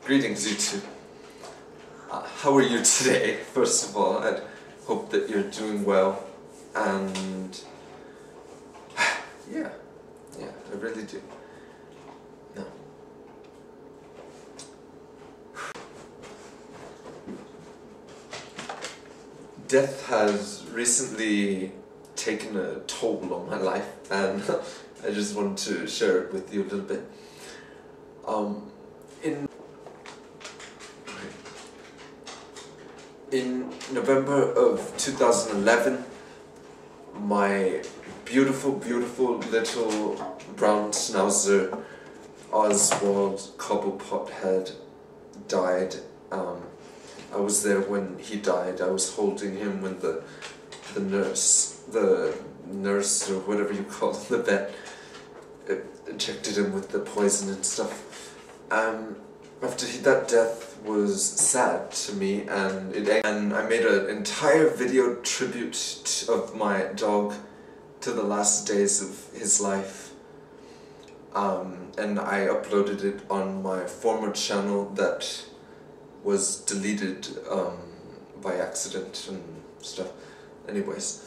Greetings, YouTube. How are you today? First of all, I hope that you're doing well, and yeah, I really do. No. Death has recently taken a toll on my life, and I just want to share it with you a little bit. In November of 2011, my beautiful little brown schnauzer Oswald Cobblepot died. I was there when he died. I was holding him when the nurse or whatever you call it, the vet, injected him with the poison and stuff. That death was sad to me, and I made an entire video tribute of my dog to the last days of his life, and I uploaded it on my former channel that was deleted by accident and stuff. Anyways,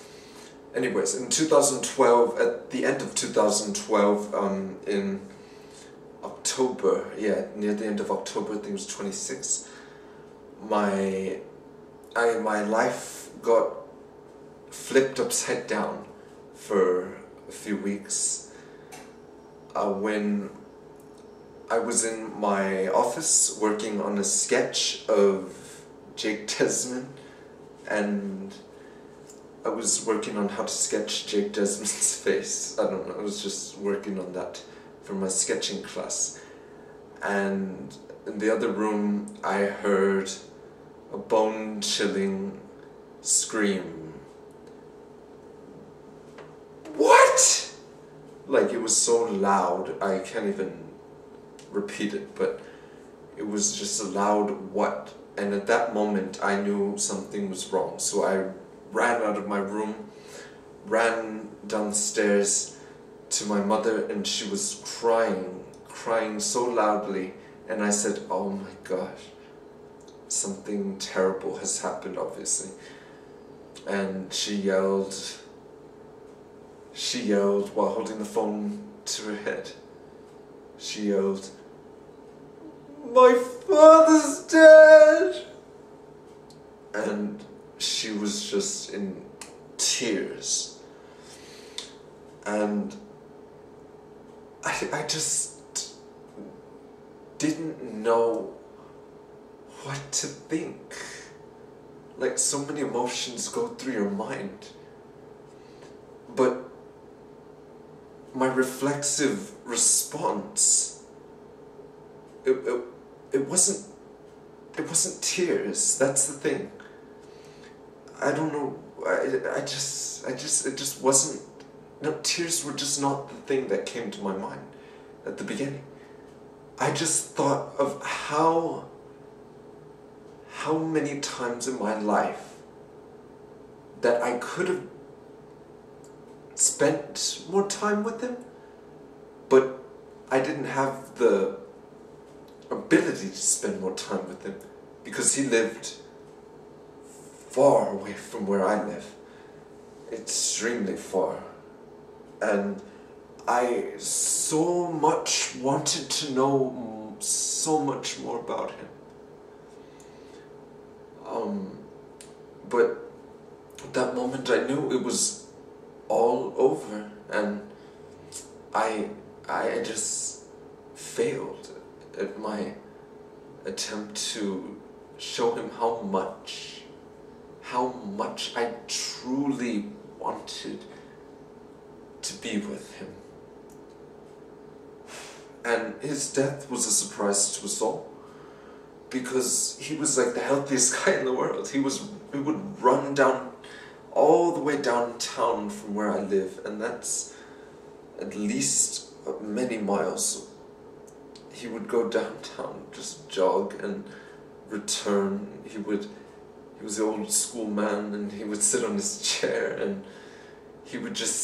in 2012, at the end of 2012, in October, near the end of October, I think it was 26, my life got flipped upside down for a few weeks when I was in my office working on a sketch of Jake Desmond, and I was working on how to sketch Jake Desmond's face. I don't know, I was just working on that for my sketching class, and in the other room I heard a bone-chilling scream. What? Like, it was so loud I can't even repeat it, but it was just a loud what, and at that moment I knew something was wrong, so I ran out of my room, ran downstairs to my mother, and she was crying so loudly, and I said, "Oh my gosh, something terrible has happened, obviously." And she yelled while holding the phone to her head. She yelled, "My father's dead!" And she was just in tears, and I just didn't know what to think. Like, so many emotions go through your mind, but my reflexive response, it wasn't tears. That's the thing. I don't know, it just wasn't, no, tears were just not the thing that came to my mind at the beginning. I just thought of how many times in my life that I could have spent more time with him, but I didn't have the ability to spend more time with him because he lived far away from where I live, extremely far, and I so much wanted to know so much more about him. But at that moment I knew it was all over, and I just failed at my attempt to show him how much I truly wanted to be with him. And his death was a surprise to us all, because he was like the healthiest guy in the world. He would run down all the way downtown from where I live, and that's at least many miles. He would go downtown, just jog and return. He was the old school man, and he would sit on his chair, and he would just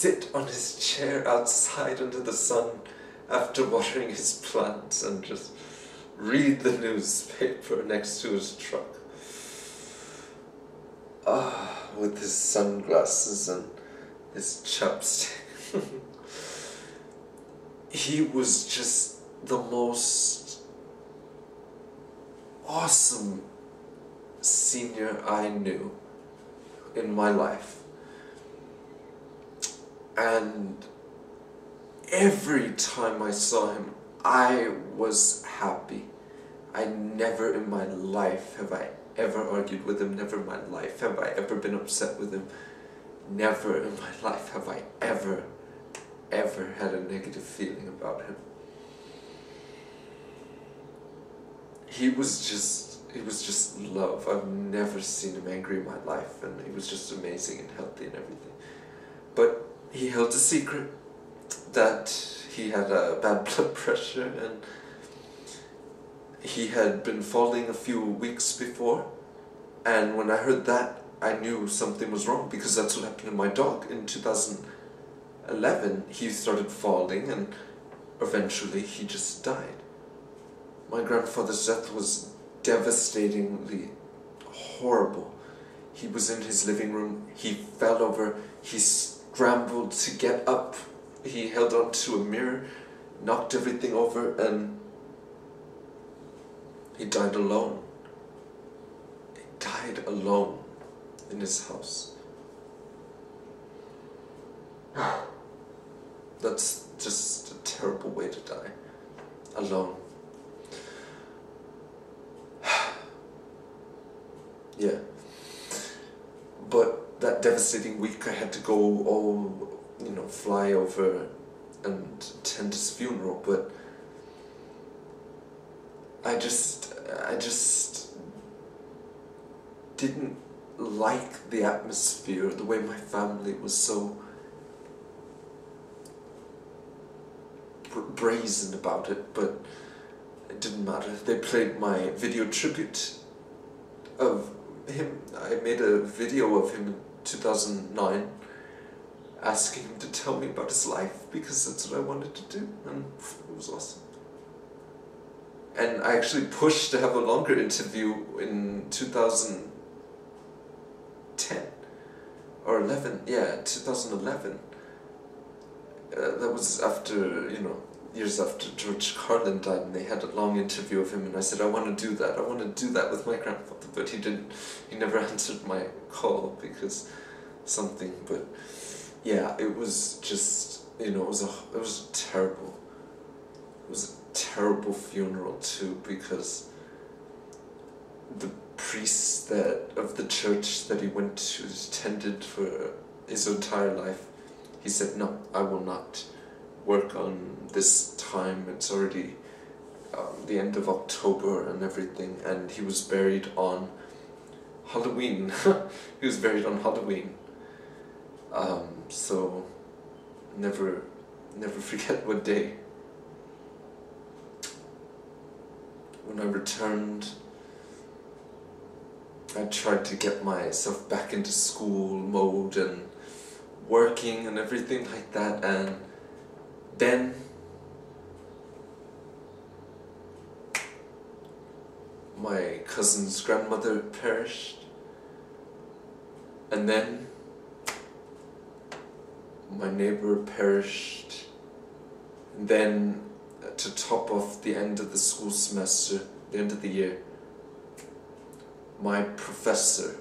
sit on his chair outside under the sun after watering his plants and just read the newspaper next to his truck. With his sunglasses and his chapstick. He was just the most awesome senior I knew in my life. And every time I saw him, I was happy. I never in my life have I ever argued with him, never in my life have I ever been upset with him, never in my life have I ever had a negative feeling about him. He was just love. I've never seen him angry in my life, and he was just amazing and healthy and everything. But he held a secret that he had a bad blood pressure, and he had been falling a few weeks before, and when I heard that, I knew something was wrong, because that's what happened to my dog. In 2011, he started falling, and eventually he just died. My grandfather's death was devastatingly horrible. He was in his living room, he fell over, he scrambled to get up, he held on to a mirror, knocked everything over, and he died alone. He died alone in his house. That's just a terrible way to die. Alone. Yeah. But that devastating week I had to go fly over and attend his funeral, but I just didn't like the atmosphere, the way my family was so brazen about it, but it didn't matter. They played my video tribute of him. I made a video of him in 2009 asking him to tell me about his life, because that's what I wanted to do, and it was awesome. And I actually pushed to have a longer interview in 2010 or 11, yeah, 2011. That was after, years after George Carlin died, and they had a long interview of him, and I said, I want to do that with my grandfather, but he never answered my call because something, but yeah, it was just, it was a terrible funeral too, because the priest of the church that he went to, attended for his entire life, he said, no, I will not work on this time, it's already the end of October and everything, and he was buried on Halloween. He was buried on Halloween. So never forget what day. When I returned, I tried to get myself back into school mode and working and everything like that, and then my cousin's grandmother perished, and then my neighbor perished, and then to top off the end of the school semester, the end of the year, my professor